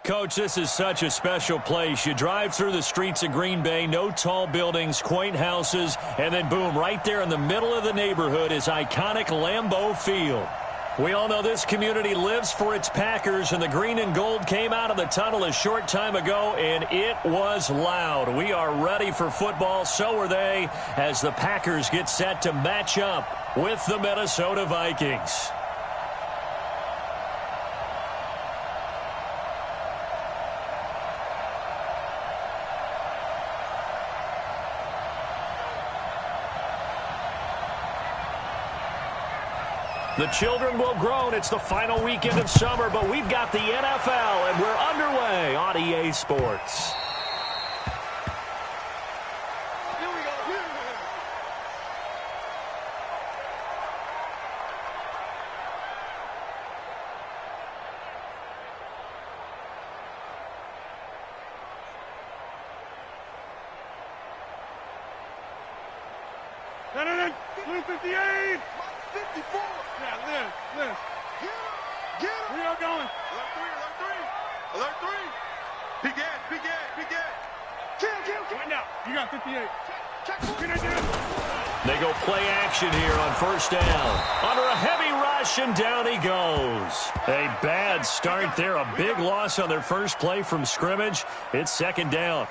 Coach, this is such a special place. You drive through the streets of Green Bay, no tall buildings, quaint houses, and then boom, right there in the middle of the neighborhood is iconic Lambeau Field. We all know this community lives for its Packers, and the green and gold came out of the tunnel a short time ago, and it was loud. We are ready for football, so are they, as the Packers get set to match up with the Minnesota Vikings. The children will groan. It's the final weekend of summer, but we've got the NFL, and we're underway on EA Sports. Here we go. Blue 58. 54. Yeah, Liz. Get him. We are going. Alert 3. Begin. Kill. Right now. You got 58. Check. They go play action here on first down. Under a heavy rush, and down he goes. A bad start there. A big loss on their first play from scrimmage. It's second down.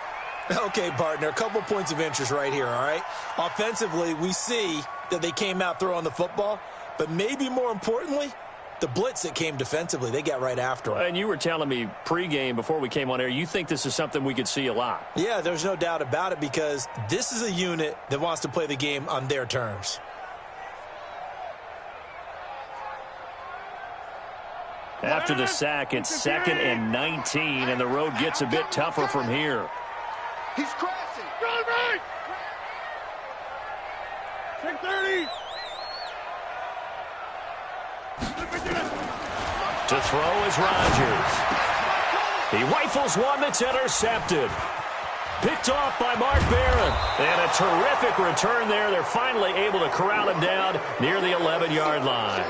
Okay, partner, a couple points of interest right here, all right? Offensively, we see that they came out throwing the football, but maybe more importantly, the blitz that came defensively, they got right after them. And you were telling me pregame before we came on air, you think this is something we could see a lot. Yeah, there's no doubt about it, because this is a unit that wants to play the game on their terms. After the sack, it's 2nd and 19, and the road gets a bit tougher from here. He's crashing. Run right. Check 30. To throw is Rodgers. He rifles one that's intercepted. Picked off by Mark Barron. And a terrific return there. They're finally able to corral him down near the 11-yard line.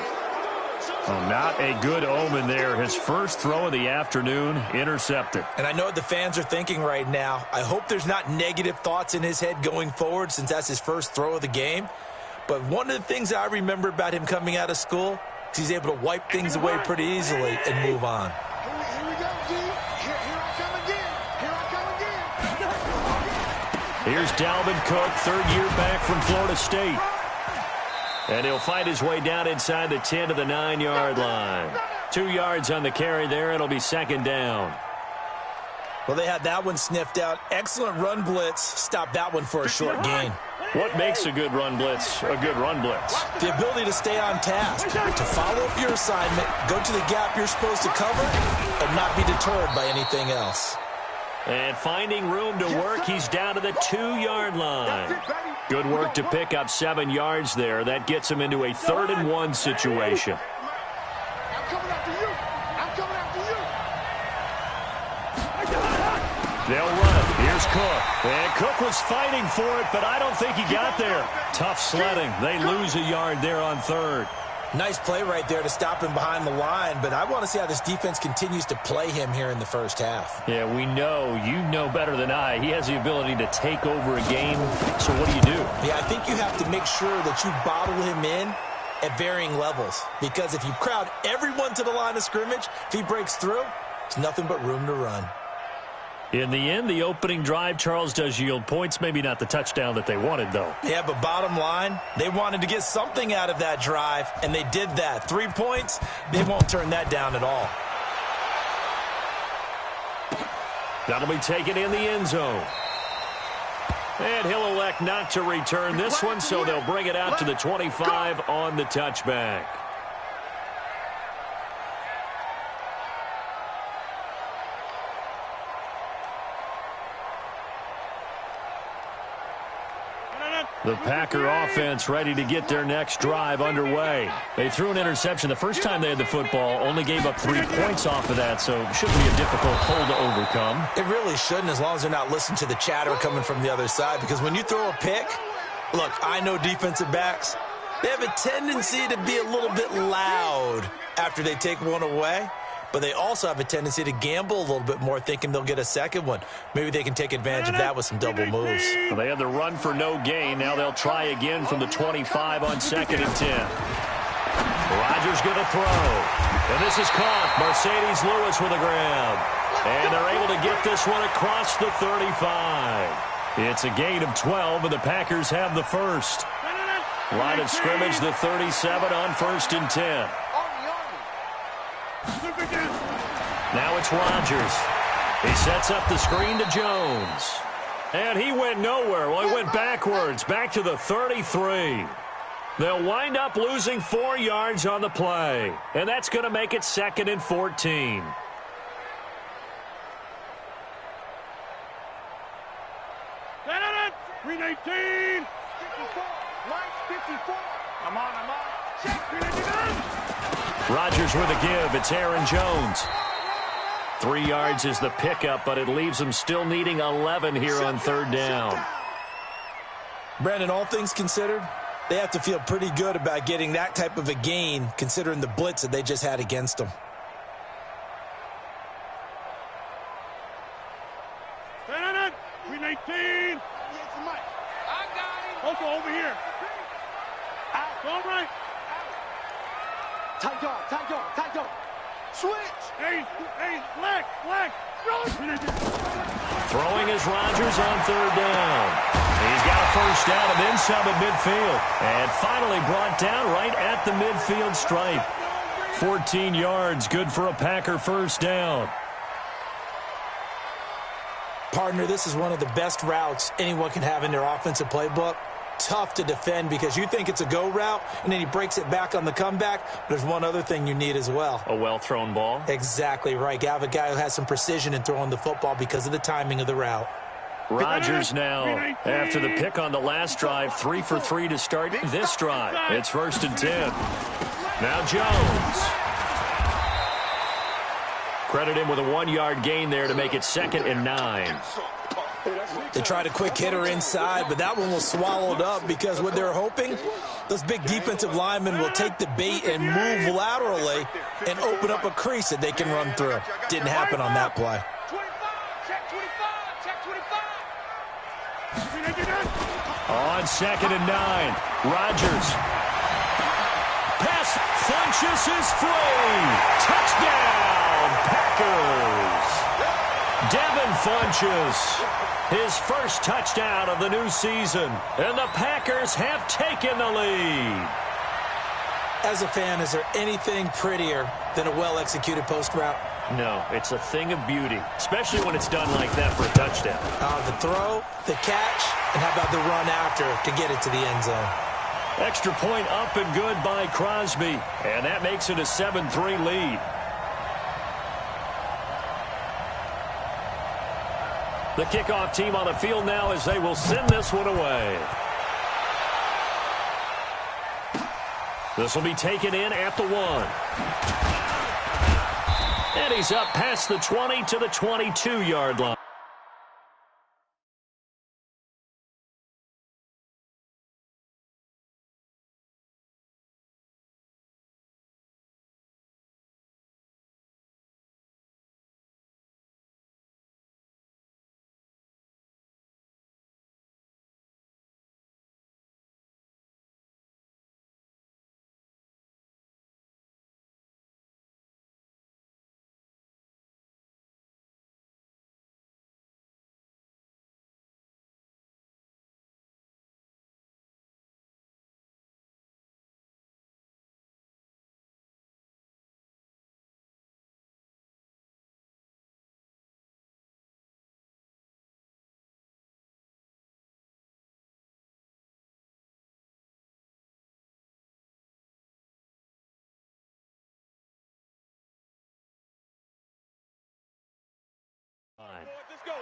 Oh, not a good omen there. His first throw of the afternoon, intercepted. And I know what the fans are thinking right now. I hope there's not negative thoughts in his head going forward, since that's his first throw of the game. But one of the things I remember about him coming out of school is he's able to wipe things away pretty easily and move on. Here we go, G. Here I come again. Here's Dalvin Cook, third-year back from Florida State. And he'll find his way down inside the 10 to the 9-yard line. 2 yards on the carry there. It'll be second down. Well, they had that one sniffed out. Excellent run blitz. Stopped that one for a short gain. What makes a good run blitz a good run blitz? The ability to stay on task, to follow up your assignment, go to the gap you're supposed to cover, and not be deterred by anything else. And finding room to work, he's down to the 2-yard line. Good work to pick up 7 yards there. That gets him into a 3rd and 1 situation. I'm coming after you. They'll run. Here's Cook. And Cook was fighting for it, but I don't think he got there. Tough sledding. They lose a yard there on 3rd. Nice play right there to stop him behind the line, but I want to see how this defense continues to play him here in the first half. Yeah, we know. You know better than I. He has the ability to take over a game. So what do? Yeah, I think you have to make sure that you bottle him in at varying levels, because if you crowd everyone to the line of scrimmage, if he breaks through, it's nothing but room to run. In the end, the opening drive, Charles, does yield points. Maybe not the touchdown that they wanted, though. Yeah, but bottom line, they wanted to get something out of that drive, and they did that. 3 points, they won't turn that down at all. That'll be taken in the end zone. And he'll elect not to return this one, so they'll bring it out to the 25 on the touchback. The Packer offense ready to get their next drive underway. They threw an interception the first time they had the football, only gave up 3 points off of that, so it shouldn't be a difficult hole to overcome. It really shouldn't, as long as they're not listening to the chatter coming from the other side, because when you throw a pick, look, I know defensive backs, they have a tendency to be a little bit loud after they take one away. but they also have a tendency to gamble a little bit more, thinking they'll get a second one. Maybe they can take advantage of that with some double moves. Well, they had the run for no gain. Now they'll try again from the 25 on 2nd and 10. Rodgers going to throw. And this is caught. Mercedes Lewis with a grab. And they're able to get this one across the 35. It's a gain of 12, and the Packers have the first. Line of scrimmage, the 37 on 1st and 10. Now it's Rodgers. He sets up the screen to Jones. And he went nowhere. Well, he went backwards, back to the 33. They'll wind up losing 4 yards on the play. And that's going to make it 2nd and 14. Green 18. 54. Lights 54. I'm on. Check. Green 89. Rodgers with a give. It's Aaron Jones. 3 yards is the pickup, but it leaves them still needing 11 here on 3rd down. Brandon, all things considered, they have to feel pretty good about getting that type of a gain, considering the blitz that they just had against them. Green 18. Also over here. Out. All right. Tight dog. Switch. Hey, black. Throwing is Rodgers on 3rd down. He's got a first down and then some at midfield. And finally brought down right at the midfield stripe. 14 yards, good for a Packer first down. Partner, this is one of the best routes anyone can have in their offensive playbook. Tough to defend because you think it's a go route, and then he breaks it back on the comeback. There's one other thing you need as well. A well-thrown ball. Exactly right. You have a guy who has some precision in throwing the football because of the timing of the route. Rodgers now, after the pick on the last drive, 3 for 3 to start this drive. It's 1st and 10. Now Jones. Credit him with a 1-yard gain there to make it 2nd and 9. They tried a quick hitter inside, but that one was swallowed up because what they're hoping, those big defensive linemen will take the bait and move laterally and open up a crease that they can run through. Didn't happen on that play. On 2nd and 9, Rodgers. Pass, Funchess is free. Touchdown, Packers. Devin Funchess. His first touchdown of the new season. And the Packers have taken the lead. As a fan, is there anything prettier than a well-executed post route? No, it's a thing of beauty, especially when it's done like that for a touchdown. The throw, the catch, and how about the run after to get it to the end zone? Extra point up and good by Crosby. And that makes it a 7-3 lead. The kickoff team on the field now as they will send this one away. This will be taken in at the 1. And he's up past the 20 to the 22-yard line. Let's go.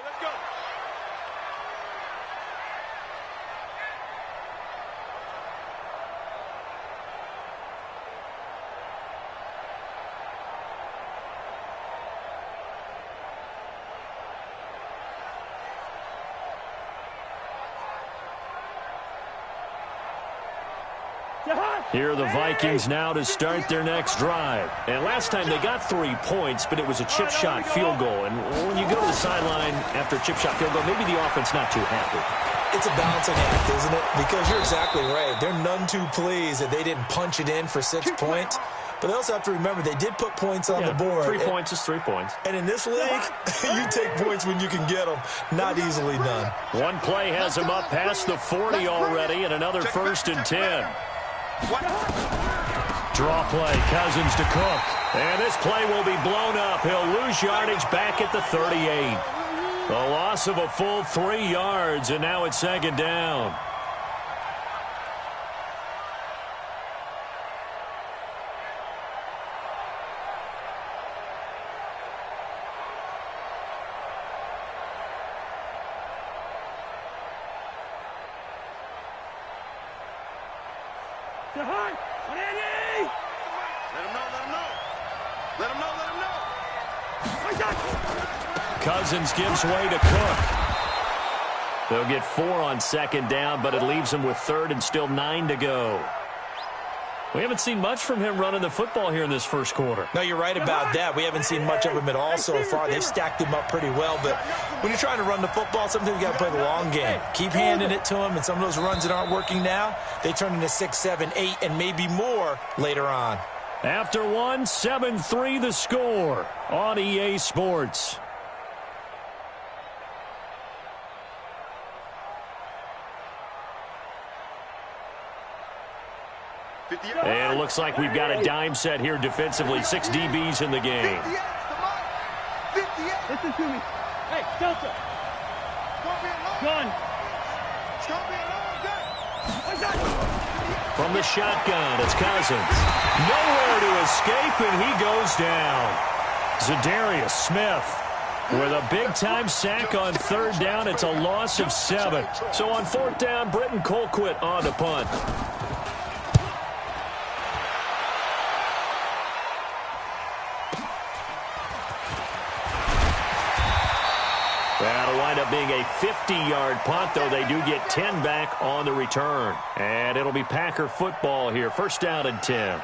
Here are the Vikings now to start their next drive. And last time they got 3 points, but it was a chip shot field goal. And when you go to the sideline after a chip shot field goal, maybe the offense not too happy. It's a balancing act, isn't it? Because you're exactly right. They're none too pleased that they didn't punch it in for 6 points. But they also have to remember they did put points on the board. 3 points is 3 points. And in this league, you take points when you can get them. Not easily done. One play has him up past the 40 already, and another 1st and 10. Draw play, Cousins to Cook. And this play will be blown up. He'll lose yardage back at the 38. A loss of a full 3 yards, and now it's 2nd down. Cousins gives way to Cook. They'll get 4 on 2nd down, but it leaves them with 3rd and still 9 to go. We haven't seen much from him running the football here in this first quarter. No, you're right about that. We haven't seen much of him at all so far. They've stacked him up pretty well, but when you're trying to run the football, sometimes you got to play the long game. Keep handing it to him, and some of those runs that aren't working now, they turn into 6, 7, 8, and maybe more later on. After 1, 7-3 the score on EA Sports. And it looks like we've got a dime set here defensively. 6 DBs in the game. Listen to me. Hey, Delta. Gun. From the shotgun, it's Cousins. Nowhere to escape, and he goes down. Zadarius Smith with a big-time sack on 3rd down. It's a loss of 7. So on 4th down, Britton Colquitt on to punt. That'll wind up being a 50-yard punt, though they do get 10 back on the return. And it'll be Packer football here. 1st down and 10.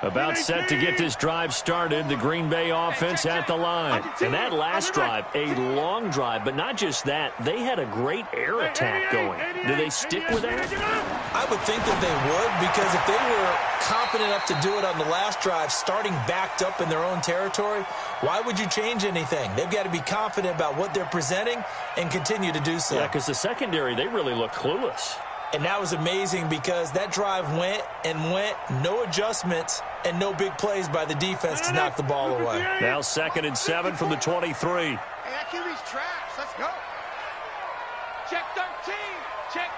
About set to get this drive started, the Green Bay offense at the line. And that last drive, a long drive, but not just that, they had a great air attack going. Do they stick with that? I would think that they would, because if they were confident enough to do it on the last drive, starting backed up in their own territory, why would you change anything? They've got to be confident about what they're presenting and continue to do so. Yeah, because the secondary, they really look clueless. And that was amazing because that drive went and went, no adjustments, and no big plays by the defense to knock the ball away. Now 2nd and 7 from the 23. Hey, that QB's trash. Let's go. Check 13. Check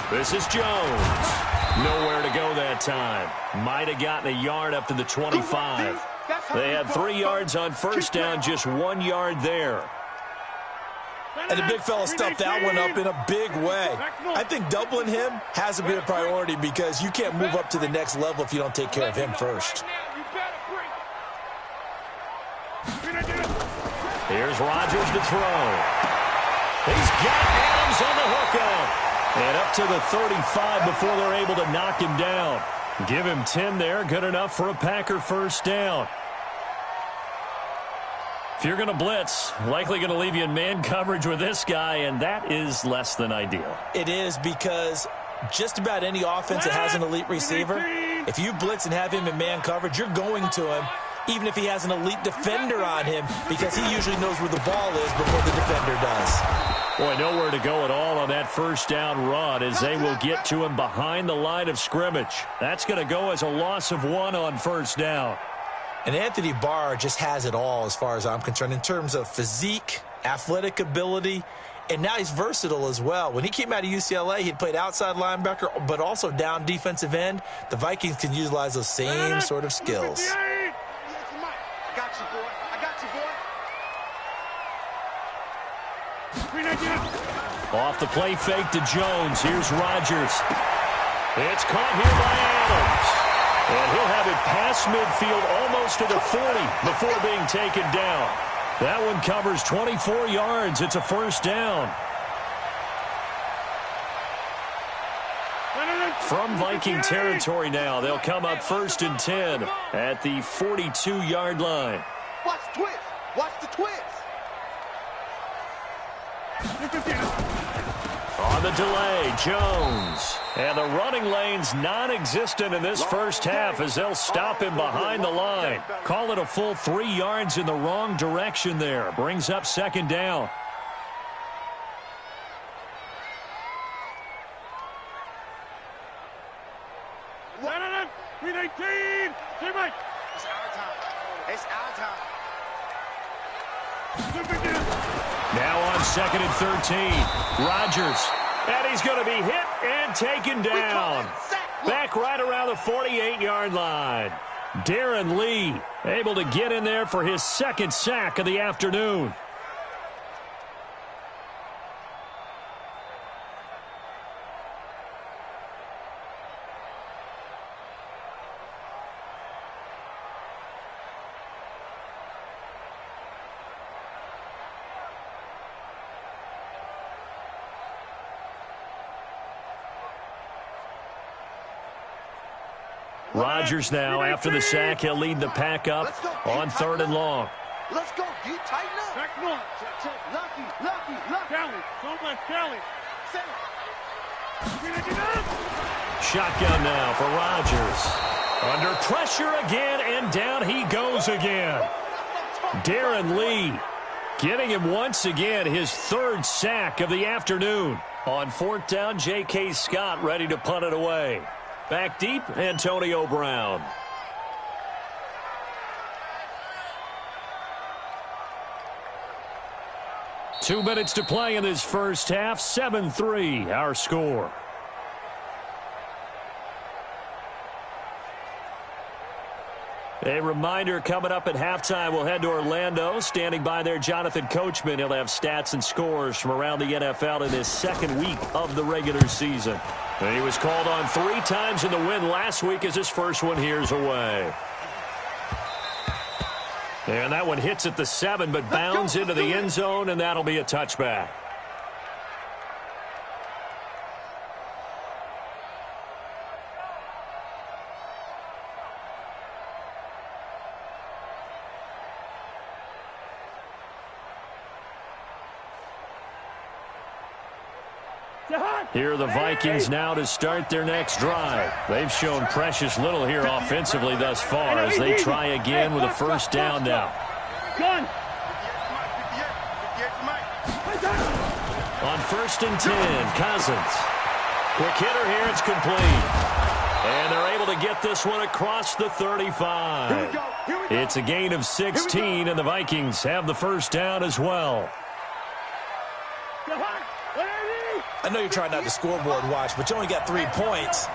13. This is Jones. Nowhere to go that time. Might have gotten a yard up to the 25. They had 3 yards on 1st down, just 1 yard there. And the big fella stuffed that one up in a big way. I think doubling him has to be a priority because you can't move up to the next level if you don't take care of him first. Here's Rodgers to throw. He's got Adams on the hook out. And up to the 35 before they're able to knock him down. Give him 10 there. Good enough for a Packer 1st down. If you're going to blitz, likely going to leave you in man coverage with this guy, and that is less than ideal. It is, because just about any offense that has an elite receiver, if you blitz and have him in man coverage, you're going to him, even if he has an elite defender on him, because he usually knows where the ball is before the defender does. Boy, nowhere to go at all on that 1st down run as they will get to him behind the line of scrimmage. That's going to go as a loss of 1 on 1st down. And Anthony Barr just has it all as far as I'm concerned in terms of physique, athletic ability, and now he's versatile as well. When he came out of UCLA, he'd played outside linebacker, but also down defensive end. The Vikings can utilize those same sort of skills. I got you, boy. I got you, boy. Off the play fake to Jones. Here's Rodgers. It's caught here by Adams. And he'll have it past midfield almost to the 40 before being taken down. That one covers 24 yards. It's a first down. From Viking territory now, they'll come up 1st and 10 at the 42-yard line. Watch the twist. Watch the twist. On the delay, Jones. And the running lane's non-existent in this first half as they'll stop him behind the line. Call it a full 3 yards in the wrong direction there. Brings up 2nd down. It's our time. It's our time. Now on 2nd and 13. Rodgers. And he's going to be hit and taken down. Back right around the 48-yard line. Darren Lee able to get in there for his 2nd sack of the afternoon. Rodgers now, after the sack, he'll lead the pack up on 3rd and long. Let's go. D, tighten up. Back north. Lucky. Kelly. Don't let Kelly. Shotgun now for Rodgers. Under pressure again, and down he goes again. Darren Lee getting him once again his 3rd sack of the afternoon. On 4th down, J.K. Scott ready to punt it away. Back deep, Antonio Brown. Two minutes to play in this first half. 7-3, our score. A reminder, coming up at halftime, we'll head to Orlando. Standing by there, Jonathan Coachman. He'll have stats and scores from around the NFL in his 2nd week of the regular season. And he was called on 3 times in the win last week as his first one here's away. And that one hits at the 7, but bounds into the end zone, and that'll be a touchback. Here are the Vikings now to start their next drive. They've shown precious little here offensively thus far as they try again with a first down now. On 1st and 10, Cousins. Quick hitter here, it's complete. And they're able to get this one across the 35. It's a gain of 16, and the Vikings have the first down as well. I know you're trying not to scoreboard watch, but you only got 3 points.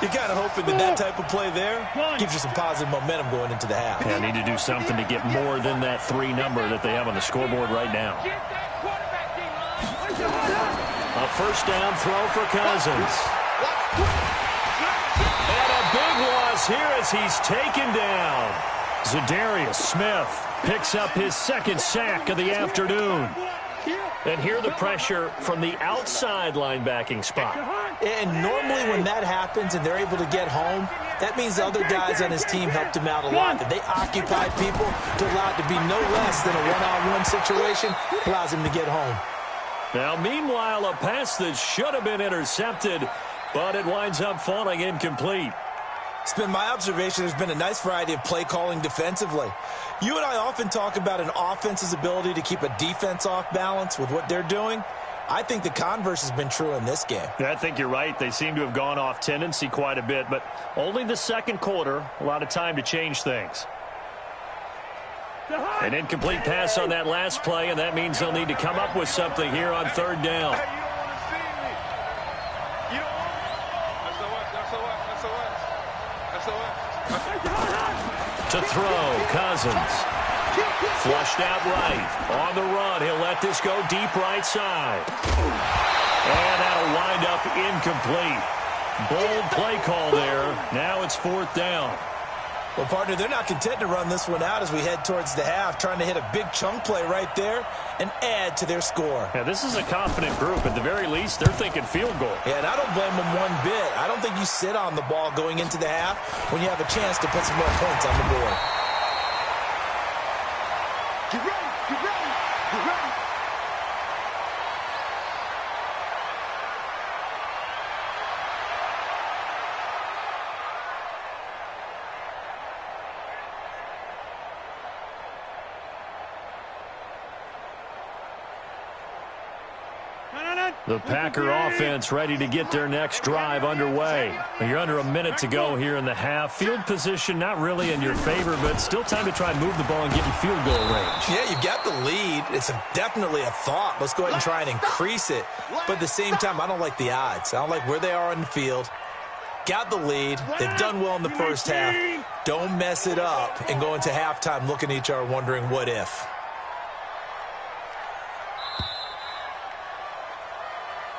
You're kind of hoping that type of play there gives you some positive momentum going into the half. Yeah, need to do something to get more than that 3 number that they have on the scoreboard right now. A first down throw for Cousins. And a big loss here as he's taken down. Zadarius Smith picks up his 2nd sack of the afternoon. And here the pressure from the outside linebacking spot. And normally when that happens and they're able to get home, that means the other guys on his team helped him out a lot. That they occupied people to allow it to be no less than a one-on-one situation allows him to get home. Now, meanwhile, a pass that should have been intercepted, but it winds up falling incomplete. It's been my observation there's been a nice variety of play calling defensively. You and I often talk about an offense's ability to keep a defense off balance with what they're doing. I think the converse has been true in this game. I think you're right. They seem to have gone off tendency quite a bit, but only the 2nd quarter, a lot of time to change things. An incomplete pass on that last play, and that means they'll need to come up with something here on 3rd down. To throw, Cousins. Flushed out right. On the run, he'll let this go deep right side. And that'll wind up incomplete. Bold play call there. Now it's 4th down. Well, partner, they're not content to run this one out as we head towards the half, trying to hit a big chunk play right there and add to their score. Yeah, this is a confident group. At the very least, they're thinking field goal. Yeah, and I don't blame them one bit. I don't think you sit on the ball going into the half when you have a chance to put some more points on the board. Get ready, get ready, get ready. The Packer offense ready to get their next drive underway. You're under a minute to go here in the half. Field position not really in your favor, but still time to try and move the ball and get in field goal range. Yeah, you've got the lead. It's definitely a thought. Let's go ahead and try and increase it. But at the same time, I don't like the odds. I don't like where they are on the field. Got the lead. They've done well in the first half. Don't mess it up and go into halftime looking at each other wondering what if.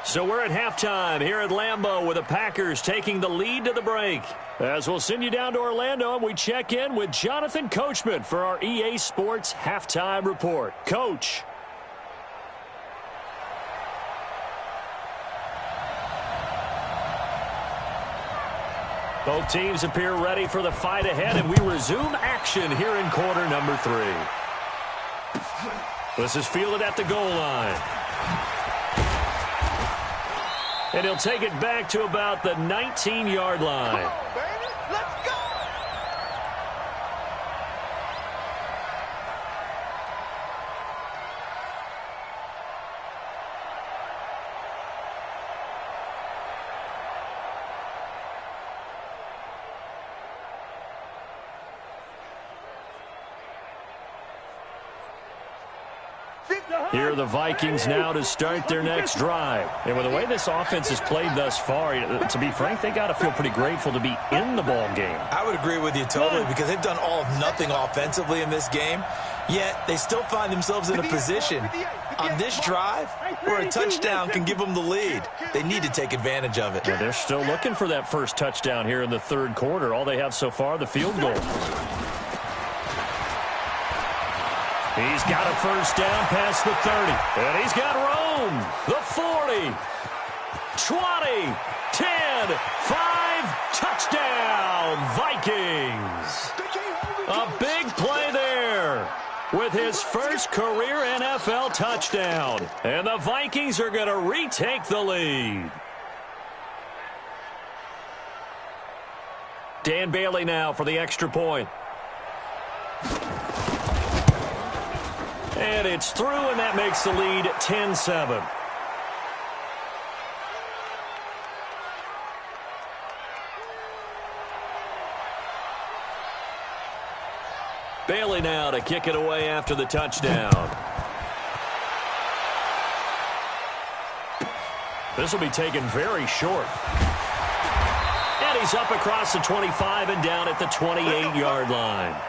So we're at halftime here at Lambeau with the Packers taking the lead to the break. As we'll send you down to Orlando, and we check in with Jonathan Coachman for our EA Sports Halftime Report. Coach. Both teams appear ready for the fight ahead, and we resume action here in quarter number 3. This is fielded at the goal line. And he'll take it back to about the 19-yard line. Come on, baby. Let's go. Here are the Vikings now to start their next drive. And with the way this offense has played thus far, to be frank, they got to feel pretty grateful to be in the ball game. I would agree with you totally because they've done all of nothing offensively in this game, yet they still find themselves in a position on this drive where a touchdown can give them the lead. They need to take advantage of it. Yeah, they're still looking for that first touchdown here in the third quarter. All they have so far, the field goal. He's got a first down past the 30. And he's got Rome. The 40. 20. 10. 5. Touchdown. Vikings. A big play there with his first career NFL touchdown. And the Vikings are going to retake the lead. Dan Bailey now for the extra point. And it's through, and that makes the lead 10-7. Bailey now to kick it away after the touchdown. This will be taken very short. And he's up across the 25 and down at the 28-yard line.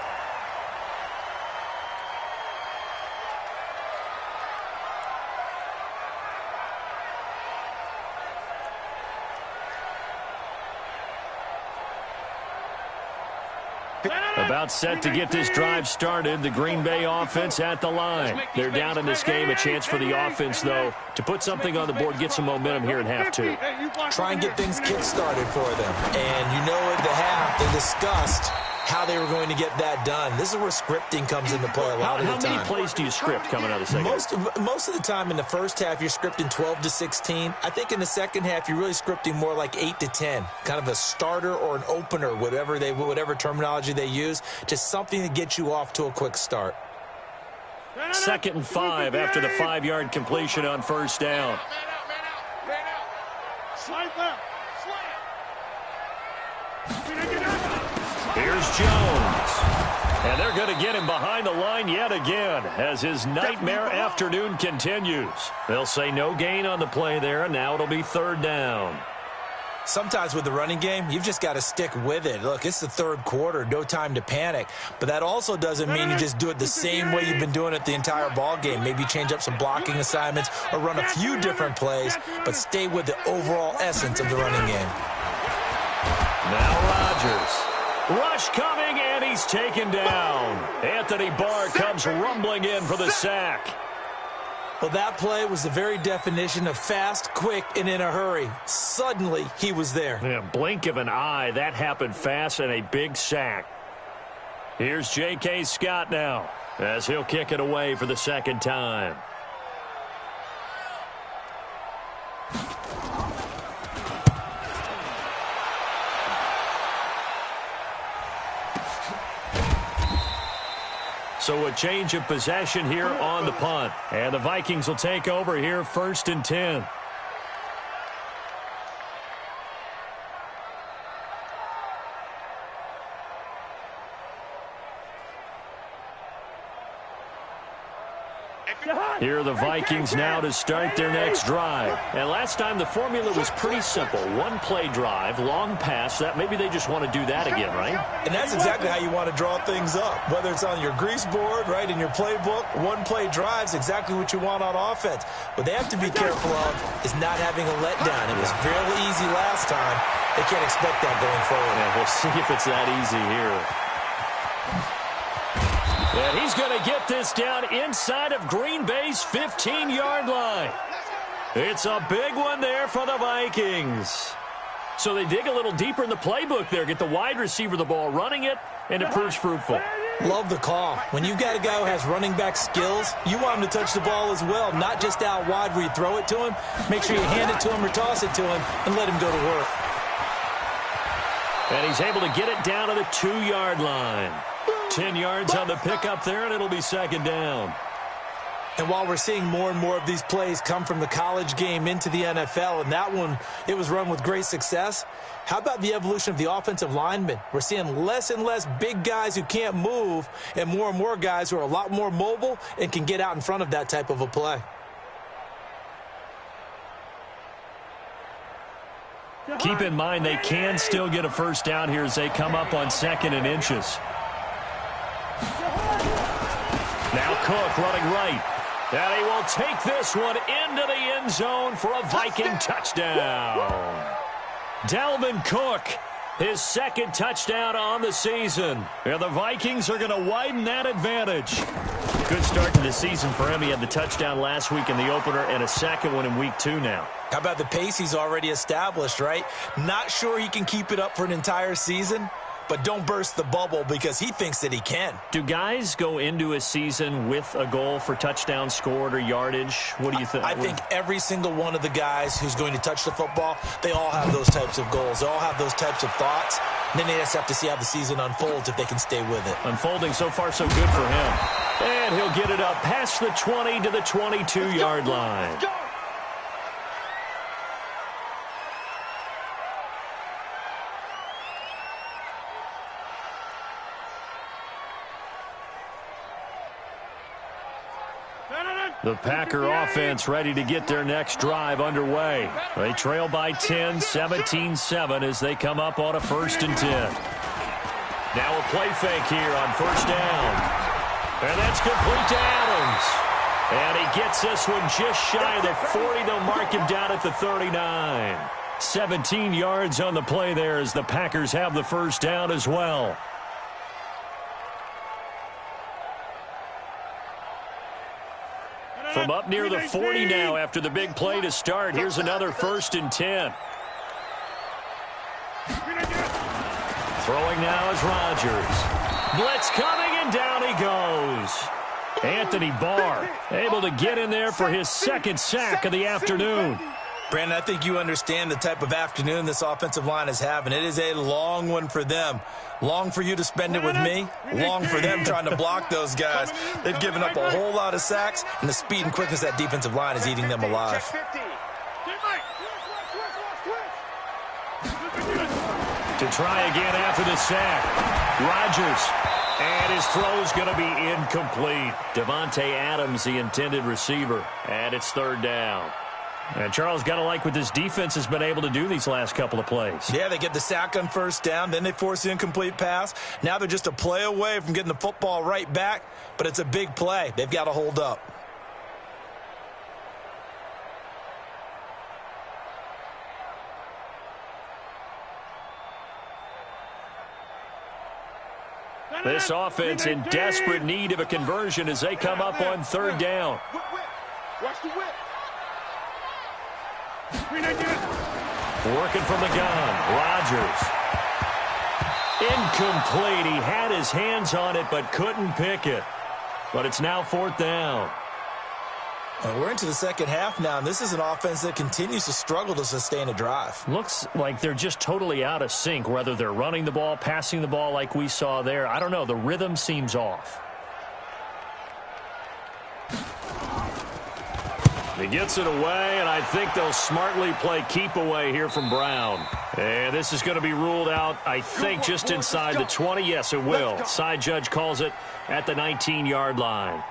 About set to get this drive started. The Green Bay offense at the line. They're down in this game. A chance for the offense, though, to put something on the board, get some momentum here in half 2. Try and get things kick-started for them. And you know at the half, they discussed how they were going to get that done. This is where scripting comes into play a lot of the time. How many plays do you script coming out of the second? Most of the time in the first half, you're scripting 12 to 16. I think in the second half, you're really scripting more like 8 to 10. Kind of a starter or an opener, whatever terminology they use. Just something to get you off to a quick start. 2nd and 5 after the 5-yard completion on first down. Man out. Slide left. Here's Jones. And they're going to get him behind the line yet again as his nightmare afternoon continues. They'll say no gain on the play there, and now it'll be 3rd down. Sometimes with the running game, you've just got to stick with it. Look, it's the third quarter, no time to panic. But that also doesn't mean you just do it the same way you've been doing it the entire ball game. Maybe change up some blocking assignments or run a few different plays, but stay with the overall essence of the running game. Now Rodgers. Rush coming, and he's taken down. Anthony Barr comes rumbling in for the sack. Well, that play was the very definition of fast, quick, and in a hurry. Suddenly, he was there. Yeah, blink of an eye, that happened fast, and a big sack. Here's J.K. Scott now, as he'll kick it away for the second time. So a change of possession here on the punt. And the Vikings will take over here, 1st and 10. Here are the Vikings now to start their next drive. And last time the formula was pretty simple. One play drive, long pass. That maybe they just want to do that again, right? And that's exactly how you want to draw things up. Whether it's on your grease board, right, in your playbook, one play drive's exactly what you want on offense. What they have to be careful of is not having a letdown. It was fairly easy last time. They can't expect that going forward. Yeah, we'll see if it's that easy here. And he's going to get this down inside of Green Bay's 15-yard line. It's a big one there for the Vikings. So they dig a little deeper in the playbook there, get the wide receiver the ball, running it, and it proves fruitful. Love the call. When you've got a guy who has running back skills, you want him to touch the ball as well, not just out wide where you throw it to him. Make sure you hand it to him or toss it to him and let him go to work. And he's able to get it down to the 2-yard line. 10 yards on the pickup there, and it'll be second down. And while we're seeing more and more of these plays come from the college game into the NFL, and that one, it was run with great success, how about the evolution of the offensive linemen? We're seeing less and less big guys who can't move and more guys who are a lot more mobile and can get out in front of that type of a play. Keep in mind they can still get a first down here as they come up on 2nd and inches. Now Cook running right. And he will take this one into the end zone for a Viking touchdown. Dalvin Cook, his 2nd touchdown on the season. And the Vikings are going to widen that advantage. Good start to the season for him. He had the touchdown last week in the opener and a second one in week 2 now. How about the pace he's already established, right? Not sure he can keep it up for an entire season, but don't burst the bubble because he thinks that he can. Do guys go into a season with a goal for touchdowns scored or yardage? What do you think? I think every single one of the guys who's going to touch the football, they all have those types of goals. They all have those types of thoughts. And then they just have to see how the season unfolds if they can stay with it. Unfolding so far so good for him. And he'll get it up past the 20 to the 22-yard line. The Packer offense ready to get their next drive underway. They trail by 10, 17-7 as they come up on a 1st and 10. Now a play fake here on 1st down. And that's complete to Adams. And he gets this one just shy of the 40. They'll mark him down at the 39. 17 yards on the play there as the Packers have the 1st down as well. From up near the 40 now after the big play to start. Here's another 1st and 10. Throwing now is Rodgers. Blitz coming, and down he goes. Anthony Barr able to get in there for his 2nd sack of the afternoon. Brandon, I think you understand the type of afternoon this offensive line is having. It is a long one for them. Long for you to spend it with me. Long for them trying to block those guys. They've given up a whole lot of sacks, and the speed and quickness of that defensive line is eating them alive. To try again after the sack. Rodgers. And his throw is going to be incomplete. Davante Adams, the intended receiver. And it's 3rd down. And Charles, got to like what this defense has been able to do these last couple of plays. Yeah, they get the sack on 1st down, then they force the incomplete pass. Now they're just a play away from getting the football right back, but it's a big play. They've got to hold up. This offense in desperate need of a conversion as they come up on third down. Watch the whip. Working from the gun, Rodgers. Incomplete. He had his hands on it but couldn't pick it. But it's now fourth down. And we're into the second half now, and this is an offense that continues to struggle to sustain a drive. Looks like they're just totally out of sync, whether they're running the ball, passing the ball like we saw there. I don't know. The rhythm seems off. He gets it away, and I think they'll smartly play keep away here from Brown. And this is going to be ruled out, I think, just inside the 20. Yes, it will. Side judge calls it at the 19-yard line.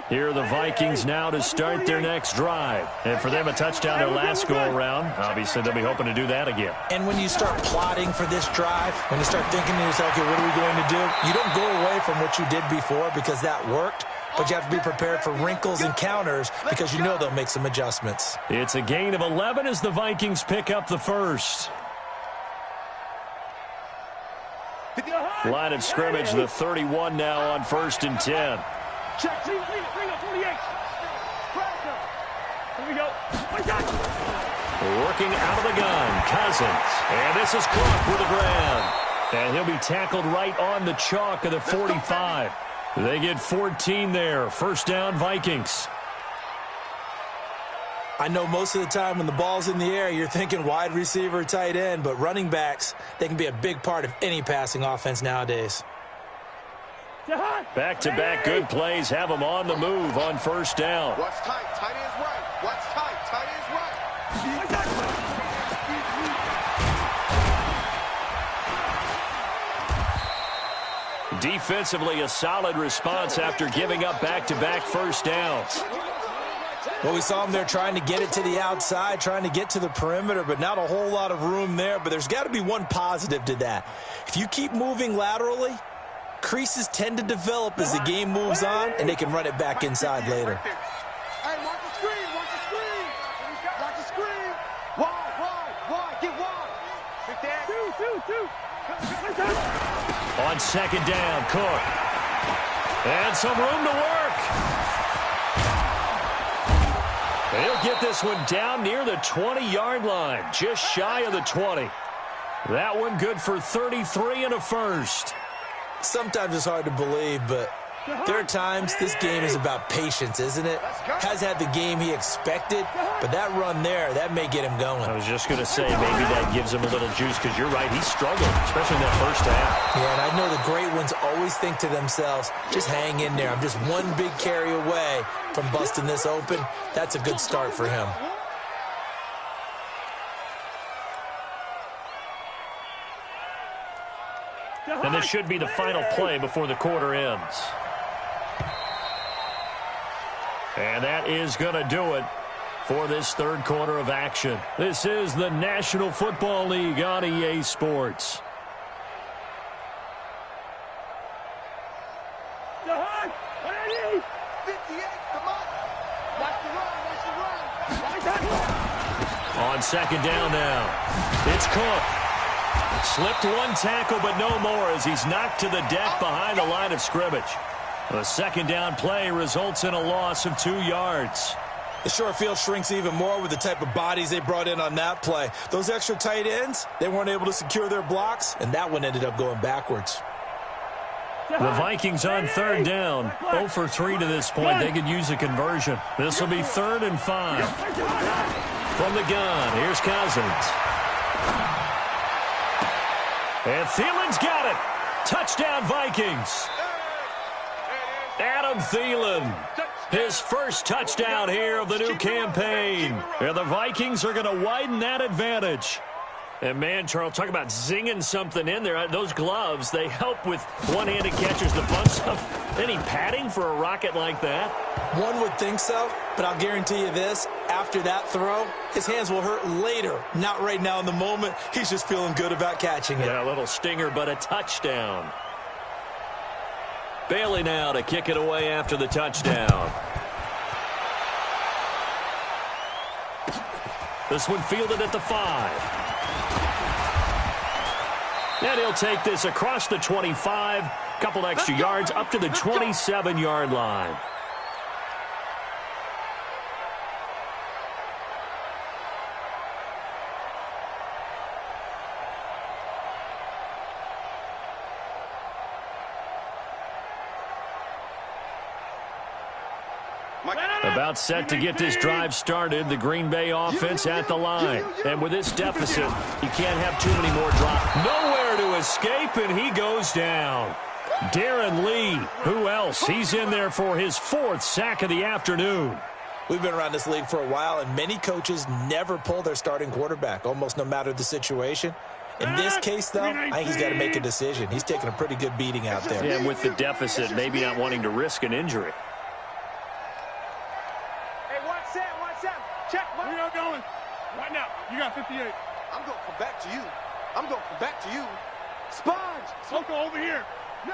Here are the Vikings now to start their next drive. And for them, a touchdown their last go-around. Obviously, they'll be hoping to do that again. And when you start plotting for this drive, when you start thinking to yourself, okay, what are we going to do? You don't go away from what you did before because that worked, but you have to be prepared for wrinkles and counters because you know they'll make some adjustments. It's a gain of 11 as the Vikings pick up the first. Line of scrimmage, the 31 now on 1st and 10. Check. Bring up 48. Here we go. Working out of the gun, Cousins. And this is Cook with a grab. And he'll be tackled right on the chalk of the 45. They get 14 there. First down, Vikings. I know most of the time when the ball's in the air, you're thinking wide receiver, tight end, but running backs, they can be a big part of any passing offense nowadays. Back-to-back good plays have them on the move on first down. What's tight? Tight end's right. What's tight? Tight end's right. Defensively, a solid response after giving up back-to-back first downs. Well, we saw them there trying to get it to the outside, trying to get to the perimeter, but not a whole lot of room there. But there's got to be one positive to that. If you keep moving laterally, creases tend to develop as the game moves on, and they can run it back inside later. Hey, watch the screen. Watch the screen. Watch the screen. Wide. Get wide. Big Dan. Two. On second down, Cook. And some room to work. He'll get this one down near the 20-yard line, just shy of the 20. That one good for 33 and a first. Sometimes it's hard to believe, but there are times this game is about patience, isn't it? Has had the game he expected, but that run there, that may get him going. I was just going to say, maybe that gives him a little juice, because you're right, he struggled, especially in that first half. Yeah, and I know the great ones always think to themselves, just hang in there. I'm just one big carry away from busting this open. That's a good start for him. And this should be the final play before the quarter ends. And that is going to do it for this third quarter of action. This is the National Football League on EA Sports. On second down now, it's Cook. Slipped one tackle, but no more as he's knocked to the deck behind the line of scrimmage. The second down play results in a loss of 2 yards. The short field shrinks even more with the type of bodies they brought in on that play. Those extra tight ends, they weren't able to secure their blocks, and that one ended up going backwards. The Vikings on third down, 0 for 3 to this point. They could use a conversion. This will be 3rd and 5. From the gun, here's Cousins. And Thielen's got it. Touchdown, Vikings. Adam Thielen, his first touchdown here of the new campaign. And the Vikings are going to widen that advantage. And, man, Charles, talk about zinging something in there. Those gloves, they help with one-handed catches, the fun stuff. Any padding for a rocket like that? One would think so, but I'll guarantee you this. after that throw, his hands will hurt later, not right now in the moment. He's just feeling good about catching it. Yeah, a little stinger, but a touchdown. Bailey now to kick it away after the touchdown. This one fielded at the 5. And he'll take this across the 25. Couple extra yards up to the 27-yard line. About set to get this drive started. The Green Bay offense at the line. And with this deficit, you can't have too many more drops. Nowhere to escape, and he goes down. Darren Lee, who else? He's in there for his 4th sack of the afternoon. We've been around this league for a while, and many coaches never pull their starting quarterback, almost no matter the situation. In this case, though, I think he's got to make a decision. He's taking a pretty good beating out there. Yeah, and with the deficit, maybe not wanting to risk an injury. Check, where y'all going? Right now, you got 58. I'm going to come back to you. I'm going to come back to you. Sponge! Loco over here. No.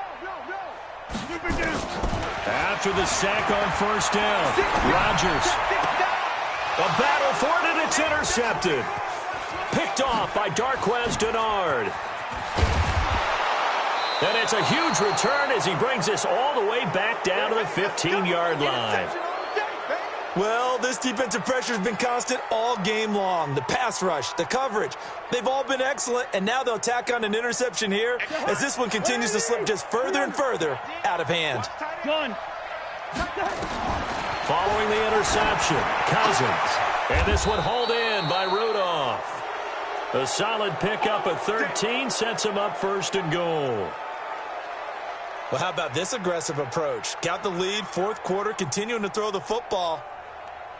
Loop it down. After the sack on first down, Rodgers. A battle for it, and it's intercepted. Picked off by Darqueze Dennard. And it's a huge return as he brings this all the way back down to the 15-yard line. Well, this defensive pressure has been constant all game long. The pass rush, the coverage, they've all been excellent, and now they'll tack on an interception here as this one continues to slip just further and further out of hand. Gun. Following the interception, Cousins. And this one hauled in by Rudolph. A solid pickup at 13 sets him up 1st and goal. Well, how about this aggressive approach? Got the lead, 4th quarter, continuing to throw the football.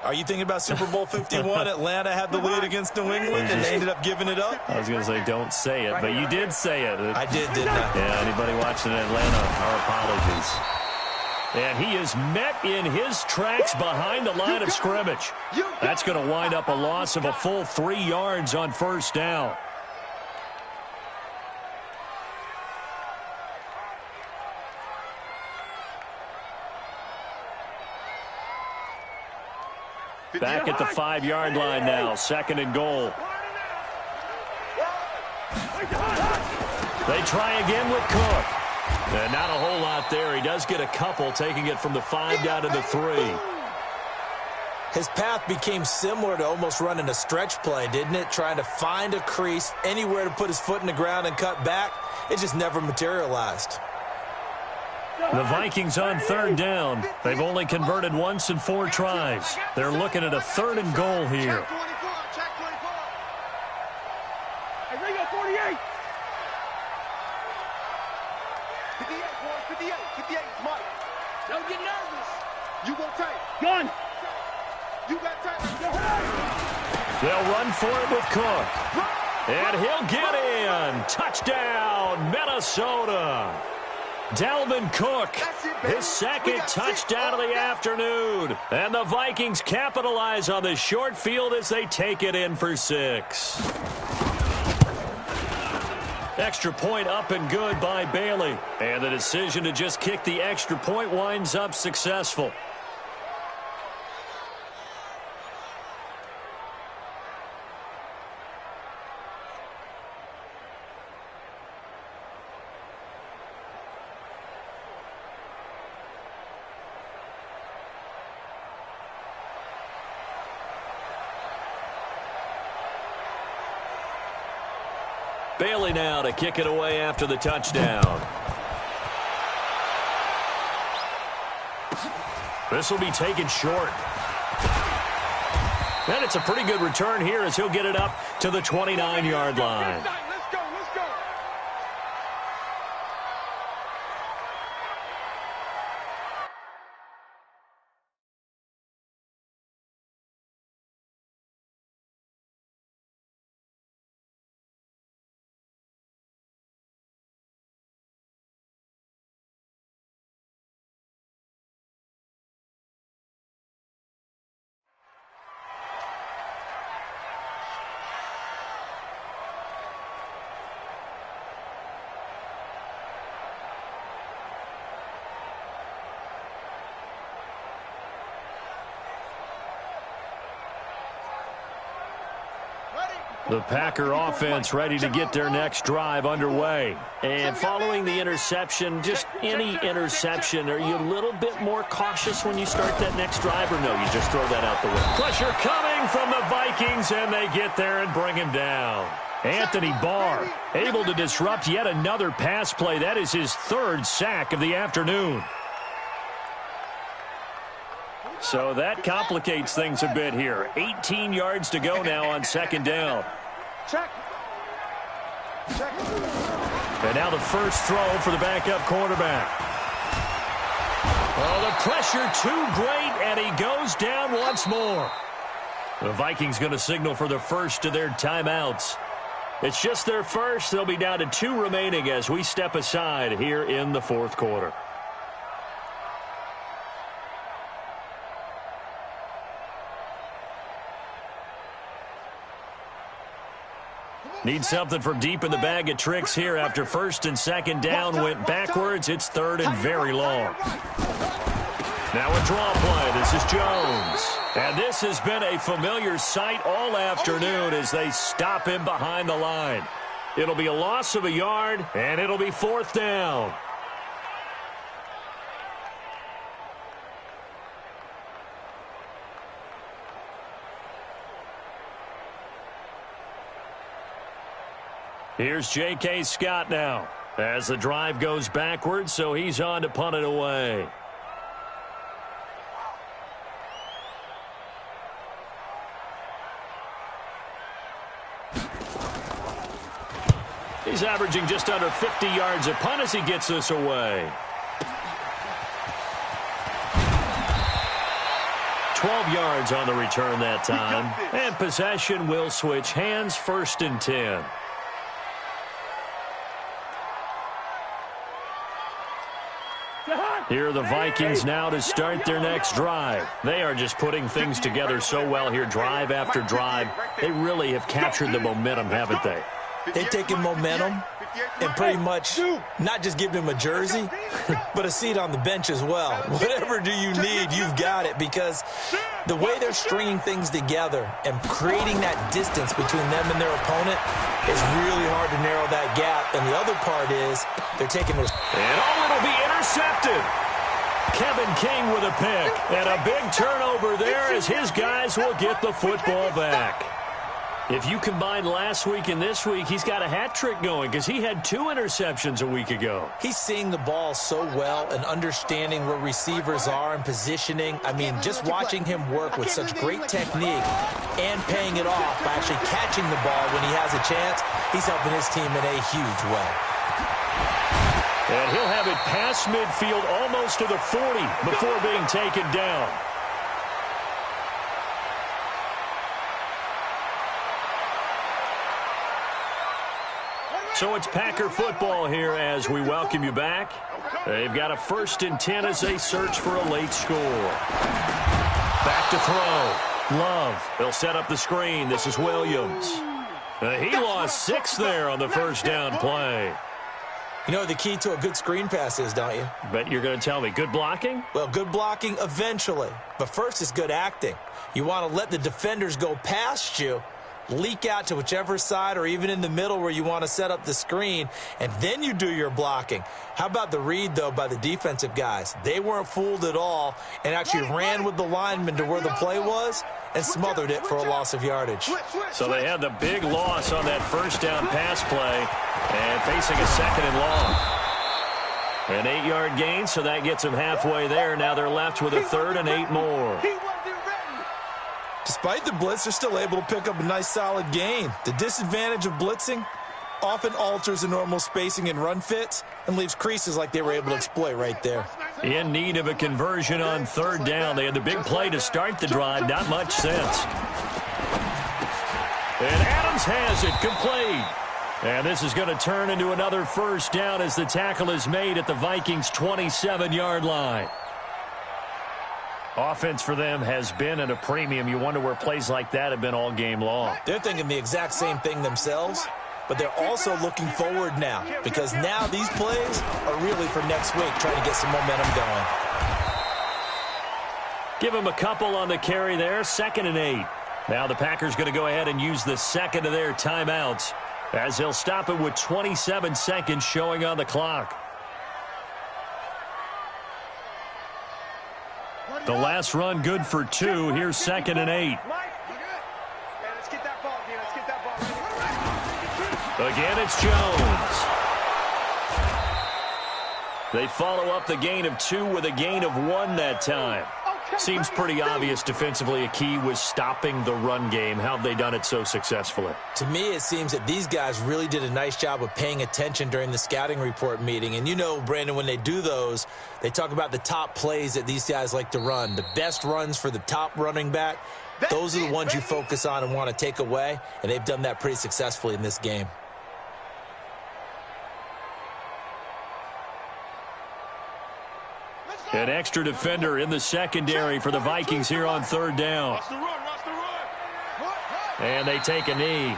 Are you thinking about Super Bowl 51? Atlanta had the lead against New England, and they ended up giving it up? I was going to say don't say it, but you did say it. I did, didn't I? Yeah, anybody watching in Atlanta, our apologies. And he is met in his tracks behind the line of scrimmage. That's going to wind up a loss of a full 3 yards on first down. Back at the 5-yard line now, 2nd and goal. They try again with Cook. And not a whole lot there. He does get a couple, taking it from the 5 down to the 3. His path became similar to almost running a stretch play, didn't it? Trying to find a crease, anywhere to put his foot in the ground and cut back. It just never materialized. The Vikings on 3rd down. They've only converted once in 4 tries. They're looking at a 3rd and goal here. Check 24. Hey, Ringo, 48. 58, boys, 58. 58, Mike. Don't get nervous. You gonna take. Gun. You got time. They'll run for it with Cook. And he'll get in. Touchdown, Minnesota. Dalvin Cook, his 2nd touchdown of the afternoon. And the Vikings capitalize on the short field as they take it in for 6. Extra point up and good by Bailey. And the decision to just kick the extra point winds up successful. Bailey now to kick it away after the touchdown. This will be taken short. And it's a pretty good return here as he'll get it up to the 29-yard line. Let's go. The Packer offense ready to get their next drive underway. And following the interception, just any interception, are you a little bit more cautious when you start that next drive, or no, you just throw that out the window? Pressure coming from the Vikings, and they get there and bring him down. Anthony Barr able to disrupt yet another pass play. That is his third sack of the afternoon. So that complicates things a bit here. 18 yards to go now on second down. Check. And now the first throw for the backup quarterback. Oh, the pressure too great, and he goes down once more. The Vikings going to signal for the first of their timeouts. It's just their first. They'll be down to 2 remaining as we step aside here in the fourth quarter. Need something from deep in the bag of tricks here after first and second down went backwards. It's third and very long. Now a draw play. This is Jones. And this has been a familiar sight all afternoon as they stop him behind the line. It'll be a loss of a yard, and it'll be fourth down. Here's J.K. Scott now as the drive goes backwards, so he's on to punt it away. He's averaging just under 50 yards a punt as he gets this away. 12 yards on the return that time. And possession will switch hands, first and 10. Here are the Vikings now to start their next drive. They are just putting things together so well here, drive after drive. They really have captured the momentum, haven't they? They've taken momentum and pretty much not just given him a jersey, but a seat on the bench as well. Whatever do you need, you've got it, because the way they're stringing things together and creating that distance between them and their opponent is really hard to narrow that gap. And the other part is they're taking this. And it'll be intercepted. Kevin King with a pick. And a big turnover there as his guys will get the football back. If you combine last week and this week, he's got a hat trick going because he had 2 interceptions a week ago. He's seeing the ball so well and understanding where receivers are and positioning. I mean, just watching him work with such great technique and paying it off by actually catching the ball when he has a chance, he's helping his team in a huge way. And he'll have it past midfield almost to the 40 before being taken down. So it's Packer football here as we welcome you back. They've got a first and 10 as they search for a late score. Back to throw. Love. They'll set up the screen. This is Williams. He lost 6 there on the first down play. You know what the key to a good screen pass is, don't you? Bet you're going to tell me. Good blocking? Well, good blocking eventually. But first is good acting. You want to let the defenders go past you, leak out to whichever side or even in the middle where you want to set up the screen, and then you do your blocking. How about the read, though, by the defensive guys? They weren't fooled at all and actually ran with the lineman to where the play was and smothered it for a loss of yardage. So they had the big loss on that first down pass play and facing a second and long. An 8-yard gain, so that gets them halfway there. Now they're left with a third and 8 more. Despite the blitz, they're still able to pick up a nice solid gain. The disadvantage of blitzing often alters the normal spacing and run fits and leaves creases like they were able to exploit right there. In need of a conversion on third down. They had the big play to start the drive. Not much sense. And Adams has it complete. And this is going to turn into another first down as the tackle is made at the Vikings' 27-yard line. Offense for them has been at a premium. You wonder where plays like that have been all game long. They're thinking the exact same thing themselves, but they're also looking forward now because now these plays are really for next week, trying to get some momentum going. Give him a couple on the carry there. 2nd and 8. Now the Packers going to go ahead and use the second of their timeouts as they'll stop it with 27 seconds showing on the clock. The last run good for 2. Here's 2nd and 8. Let's get that ball, Let's get that ball. Again, it's Jones. They follow up the gain of 2 with a gain of 1 that time. Seems pretty obvious defensively a key was stopping the run game. How have they done it so successfully? To me, it seems that these guys really did a nice job of paying attention during the scouting report meeting. And you know, Brandon, when they do those, they talk about the top plays that these guys like to run. The best runs for the top running back, those are the ones you focus on and want to take away. And they've done that pretty successfully in this game. An extra defender in the secondary for the Vikings here on 3rd down. Watch the run, watch the run. And they take a knee.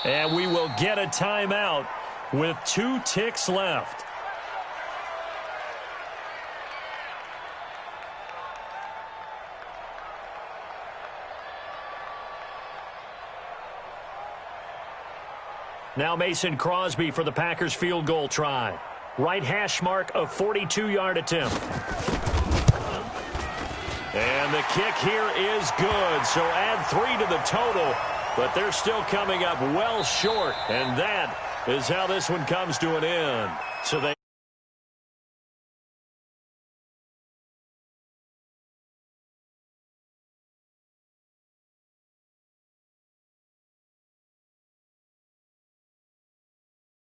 And we will get a timeout with 2 ticks left. Now Mason Crosby for the Packers field goal try. Right hash mark of 42-yard attempt. And the kick here is good. So add 3 to the total. But they're still coming up well short. And that is how this one comes to an end. So they